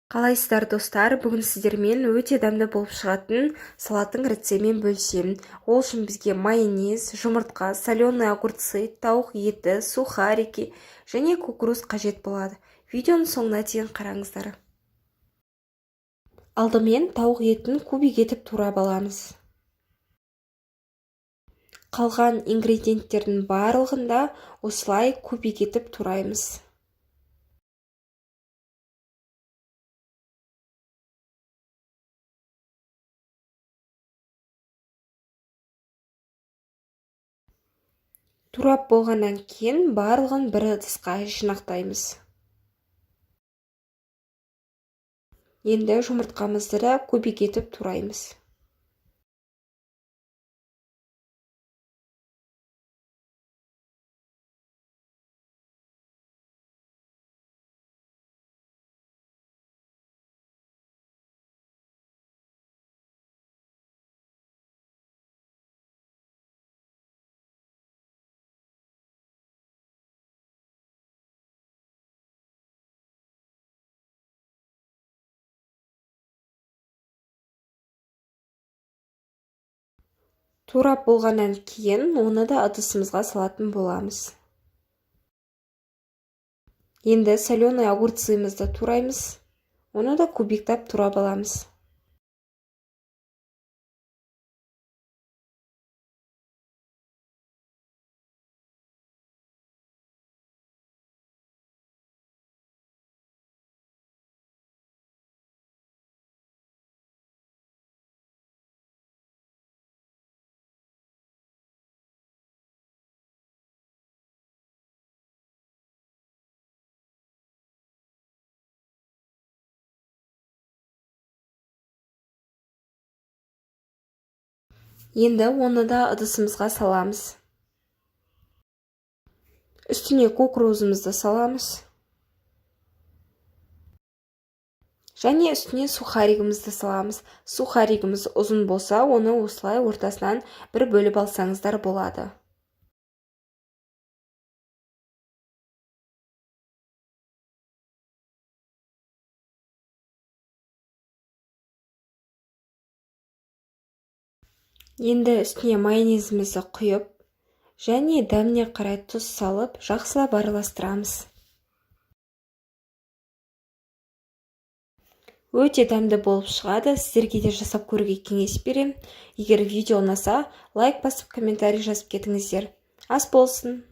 Қалайсыздар достар, бүгін сіздермен өте дәмді болып шығатын салаттың рецептімен бөлісемін. Ол үшін бізге майонез, жұмыртқа, соленый огурцы, тауық еті, сухарики және кукуруз қажет болады. Видеоның соңына дейін қараңыздар. Алдымен тауық етін кубик етіп турап аламыз. Қалған ингредиенттердің барлығын да осылай кубик етіп тураймыз. Турап болғаннан кейін барлығын бір ыдысқа жинақтаймыз. Енді жұмыртқамызды да кубик етіп тураймыз. Турап болғаннан кейін оны да ыдысымызға салатын боламыз. Енді соленый огурцымызды тураймыз. Оны да кубиктап турап аламыз. Енді оны да ыдысымызға саламыз. Үстіне кукурузымызды саламыз. Және үстіне сухаригімізді саламыз. Сухаригіміз ұзын болса, оны осылай ортасынан бір бөліп алсаңыздар болады. Енді үстіне майонезімізді құйып, және дәміне қарай тұз салып, жақсылап араластырамыз. Өте дәмді болып шығады. Сіздерге де жасап көруге кеңес беремін. Егер видео ұнаса, лайк басып, комментарий жазып кетіңіздер. Ас болсын!